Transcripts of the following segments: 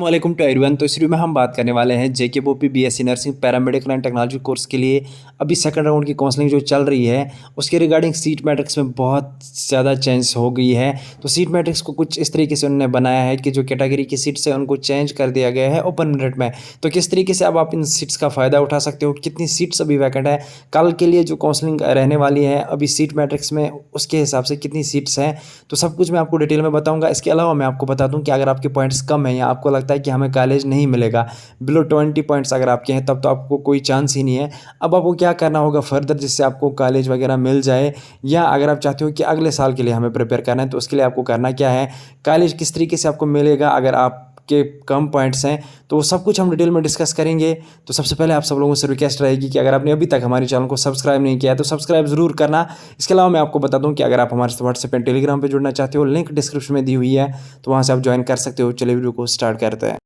वालेकुम to everyone. तो इस वीडियो में हम बात करने वाले हैं JKBOP BSc nursing paramedical and technology course के लिए अभी सेकंड राउंड की काउंसलिंग जो चल रही है उसके रिगार्डिंग सीट मैट्रिक्स में बहुत ज़्यादा चेंज हो गई है। तो सीट मैट्रिक्स को कुछ इस तरीके से उन्होंने बनाया है कि जो कैटेगरी की सीट्स है उनको चेंज कर दिया गया है ओपन मेरिट में। तो किस तरीके से अब आप इन सीट्स का फ़ायदा उठा सकते हो, कितनी सीट्स अभी वैकेंट है, कल के लिए जो काउंसलिंग रहने वाली है अभी सीट मैट्रिक्स में उसके हिसाब से कितनी सीट्स हैं, तो सब कुछ मैं आपको डिटेल में बताऊँगा। इसके अलावा मैं आपको बता दूँ कि अगर आपके पॉइंट्स कम हैं या आपको लगता है कि हमें कॉलेज नहीं मिलेगा, बिलो 20 पॉइंट्स अगर आपके हैं, तब तो आपको कोई चांस ही नहीं है। अब आपको क्या करना होगा फर्दर जिससे आपको कॉलेज वगैरह मिल जाए, या अगर आप चाहते हो कि अगले साल के लिए हमें प्रिपेयर करना है तो उसके लिए आपको करना क्या है, कॉलेज किस तरीके से आपको मिलेगा अगर आपके कम पॉइंट्स हैं, तो वो सब कुछ हम डिटेल में डिस्कस करेंगे। तो सबसे पहले आप सब लोगों से रिक्वेस्ट रहेगी कि अगर आपने अभी तक हमारे चैनल को सब्सक्राइब नहीं किया है तो सब्सक्राइब जरूर करना। इसके अलावा मैं आपको बता दूं कि अगर आप हमारे साथ व्हाट्सएप एंड टेलीग्राम पे जुड़ना चाहते हो, लिंक डिस्क्रिप्शन में दी हुई है, तो वहाँ से आप ज्वाइन कर सकते हो। चलिए वीडियो को स्टार्ट करते हैं।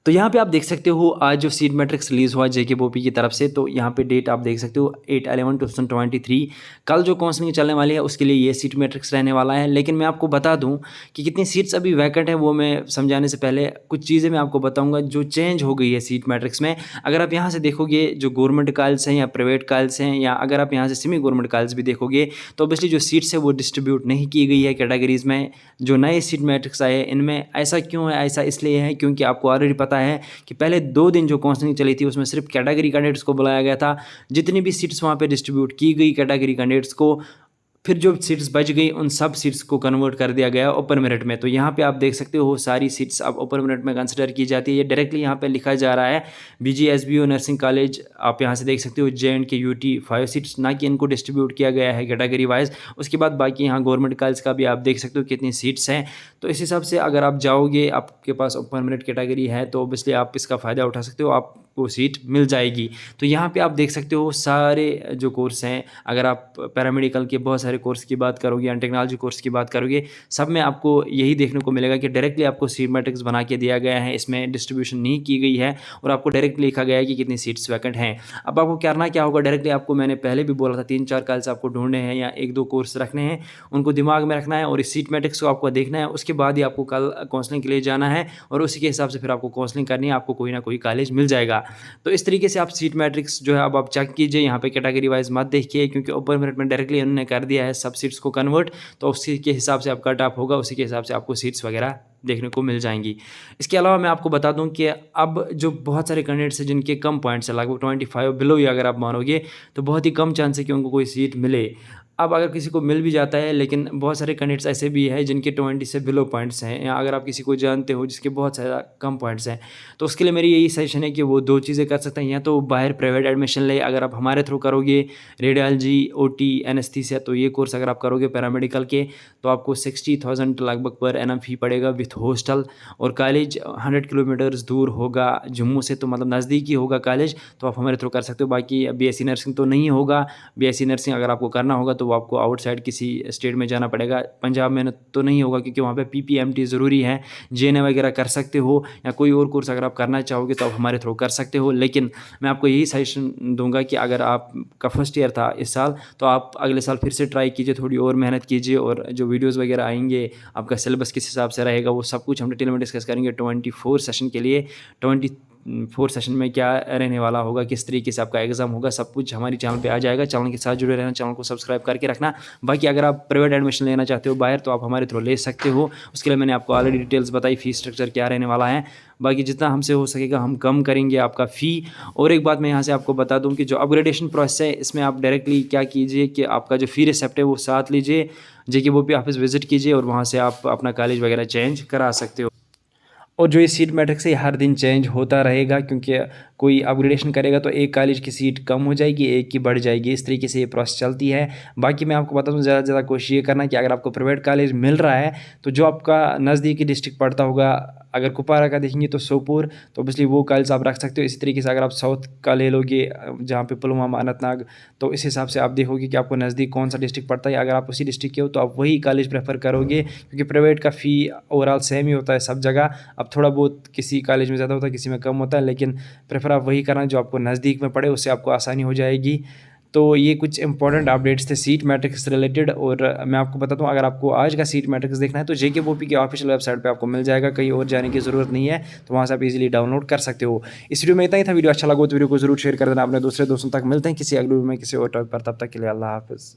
तो यहाँ पे आप देख सकते हो आज जो सीट मैट्रिक्स रिलीज़ हुआ जेकेबीओपी की तरफ से, तो यहाँ पे डेट आप देख सकते हो 8/11/2023। कल जो काउंसलिंग चलने वाली है उसके लिए ये सीट मैट्रिक्स रहने वाला है। लेकिन मैं आपको बता दूं कि कितनी सीट्स अभी वैकेंट है वो मैं समझाने से पहले कुछ चीज़ें मैं आपको बताऊंगा जो चेंज हो गई है सीट मैट्रिक्स में। अगर आप यहाँ से देखोगे जो गवर्नमेंट कॉलेज हैं या प्राइवेट कॉलेज हैं, या अगर आप यहाँ से सेमी गवर्नमेंट कॉलेज भी देखोगे, तो ऑब्वियसली जो सीट्स है वो डिस्ट्रीब्यूट नहीं की गई है कैटेगरीज़ में। जो नए सीट मैट्रिक्स आए इनमें ऐसा क्यों है? ऐसा इसलिए है क्योंकि आपको ऑलरेडी पता है कि पहले 2 दिन जो काउंसलिंग चली थी उसमें सिर्फ कैटेगरी कैंडिडेट्स को बुलाया गया था। जितनी भी सीट्स वहाँ पे डिस्ट्रीब्यूट की गई कैटेगरी कैंडिडेट्स को, फिर जो सीट्स बच गई उन सब सीट्स को कन्वर्ट कर दिया गया ओपन मेरिट में। तो यहाँ पे आप देख सकते हो सारी सीट्स अब ओपन मेरिट में कंसिडर की जाती है। ये डायरेक्टली यहाँ पे लिखा जा रहा है बीजीएसबीओ नर्सिंग कॉलेज, आप यहाँ से देख सकते हो JNK UT 5 सीट्स, ना कि इनको डिस्ट्रीब्यूट किया गया है कैटेगरी वाइज। उसके बाद बाकी यहाँ गवर्नमेंट कॉलेज का भी आप देख सकते हो कितनी सीट्स हैं। तो इस हिसाब से अगर आप जाओगे, आपके पास ओपन मेरिट कैटेगरी है, तो ऑब्वियसली आप इसका फ़ायदा उठा सकते हो, आपको सीट मिल जाएगी। तो यहाँ पे आप देख सकते हो सारे जो कोर्स हैं, अगर आप पैरामेडिकल के बहुत सारे कोर्स की बात करोगे या टेक्नोलॉजी कोर्स की बात करोगे, सब में आपको यही देखने को मिलेगा कि डायरेक्टली आपको सीट मैट्रिक्स बना के दिया गया है, इसमें डिस्ट्रीब्यूशन नहीं की गई है और आपको डायरेक्टली लिखा गया है कि कितनी सीट्स वैकेंट हैं। अब आपको करना क्या होगा, डायरेक्टली आपको मैंने पहले भी बोला था 3-4 कॉलेज आपको ढूंढने हैं या 1-2 कोर्स रखने हैं, उनको दिमाग में रखना है और इस सीट मैट्रिक्स को आपको देखना है। उसके बाद ही आपको कल काउंसलिंग के लिए जाना है और उसी के हिसाब से फिर आपको काउंसलिंग करनी है, आपको कोई ना कोई कॉलेज मिल जाएगा। तो इस तरीके से आप सीट मैट्रिक्स जो है अब आप चेक कीजिए, यहाँ पे कैटेगरी वाइज मत देखिए क्योंकि ओपन मेरिट में डायरेक्टली उन्होंने कर दिया है सब सीट्स को कन्वर्ट। तो उसी के हिसाब से आपका कट ऑफ होगा, उसी के हिसाब से आपको सीट्स वगैरह देखने को मिल जाएंगी। इसके अलावा मैं आपको बता दूं कि अब जो बहुत सारे कैंडिडेट्स हैं जिनके कम पॉइंट्स हैं, लगभग 25 बिलो ही अगर आप मानोगे, तो बहुत ही कम चांस है कि उनको कोई सीट मिले। अब अगर किसी को मिल भी जाता है, लेकिन बहुत सारे कैंडिडेट्स ऐसे भी हैं जिनके 20 से बिलो पॉइंट्स हैं, या अगर आप किसी को जानते हो जिसके बहुत ज़्यादा कम पॉइंट्स हैं, तो उसके लिए मेरी यही सजेशन है कि वो 2 चीज़ें कर सकते हैं। या तो बाहर प्राइवेट एडमिशन ले, अगर आप हमारे थ्रू करोगे रेडियोलॉजी OT एनेस्थीसिया, तो ये कोर्स अगर आप करोगे पैरामेडिकल के, तो आपको 60,000 लगभग पर एनम फी पड़ेगा विथ हॉस्टल। और कॉलेज 100 किलोमीटर्स दूर होगा जम्मू से, तो मतलब नज़दीक ही होगा कॉलेज, तो आप हमारे थ्रू कर सकते हो। बाकी BSc नर्सिंग तो नहीं होगा। BSc नर्सिंग अगर आपको करना होगा तो वो आपको आउटसाइड किसी स्टेट में जाना पड़ेगा। पंजाब में तो नहीं होगा क्योंकि वहाँ पे PPMT ज़रूरी है। JNA वगैरह कर सकते हो, या कोई और कोर्स अगर आप करना चाहोगे तो आप हमारे थ्रू कर सकते हो। लेकिन मैं आपको यही सजेशन दूंगा कि अगर आपका फर्स्ट ईयर था इस साल, तो आप अगले साल फिर से ट्राई कीजिए, थोड़ी और मेहनत कीजिए, और जो वीडियोज़ वगैरह आएंगे, आपका सिलेबस किस हिसाब से रहेगा, वो सब कुछ हम डिटेल में डिस्कस करेंगे 24 सेशन के लिए। 24 सेशन में क्या रहने वाला होगा, किस तरीके से आपका एग्जाम होगा, सब कुछ हमारी चैनल पे आ जाएगा। चैनल के साथ जुड़े रहना, चैनल को सब्सक्राइब करके रखना। बाकी अगर आप प्राइवेट एडमिशन लेना चाहते हो बाहर, तो आप हमारे थ्रू ले सकते हो। उसके लिए मैंने आपको ऑलरेडी डिटेल्स बताई, फ़ी स्ट्रक्चर क्या रहने वाला है। बाकी जितना हमसे हो सकेगा हम कम करेंगे आपका फ़ी। और एक बात मैं यहाँ से आपको बता दूँ कि जो अपग्रेडेशन प्रोसेस है, इसमें आप डायरेक्टली क्या कीजिए कि आपका जो फ़ी रिसिप्ट है वो साथ लीजिए, जेकेबीओपी ऑफिस विजिट कीजिए और वहाँ से आप अपना कॉलेज वगैरह चेंज करा सकते हो। और जो ये सीट मैट्रिक्स है हर दिन चेंज होता रहेगा, क्योंकि कोई अपग्रेडेशन करेगा तो एक कॉलेज की सीट कम हो जाएगी, एक की बढ़ जाएगी, इस तरीके से ये प्रोसेस चलती है। बाकी मैं आपको बता दूं, ज़्यादा से ज़्यादा कोशिश ये करना कि अगर आपको प्राइवेट कॉलेज मिल रहा है तो जो आपका नज़दीकी डिस्ट्रिक्ट पड़ता होगा, अगर कुपवारा का देखेंगे तो सोपोर, तो ऑब्वियसली वो कॉलेज आप रख सकते हो। इसी तरीके से अगर आप साउथ का ले लोगे जहाँ पे पुलवामा अनंतनाग, तो इस हिसाब से आप देखोगे कि आपको नज़दीक कौन सा डिस्ट्रिक्ट पड़ता है। अगर आप उसी डिस्ट्रिक्ट के हो तो आप वही कॉलेज प्रेफर करोगे, क्योंकि प्राइवेट का फ़ी ओवरऑल सेम ही होता है सब जगह। अब थोड़ा बहुत किसी कॉलेज में ज़्यादा होता है, किसी में कम होता है, लेकिन प्रेफर आप वही करना जो आपको नज़दीक में पड़े, उससे आपको आसानी हो जाएगी। तो ये कुछ इंपॉर्टेंट अपडेट्स थे सीट मैट्रिक्स रिलेटेड। और मैं आपको बताता हूँ, अगर आपको आज का सीट मैट्रिक्स देखना है तो JKPOP की ऑफिशियल वेबसाइट पे आपको मिल जाएगा, कहीं और जाने की ज़रूरत नहीं है, तो वहाँ से आप इजीली डाउनलोड कर सकते हो। इस वीडियो में इतना ही था। वीडियो अच्छा लगा तो वीडियो को जरूर शेयर कर देना अपने दूसरे दोस्तों तक। मिलते हैं किसी अगले वीडियो में किसी और टॉपिक पर, तब तक के लिए अल्लाह हाफिज़।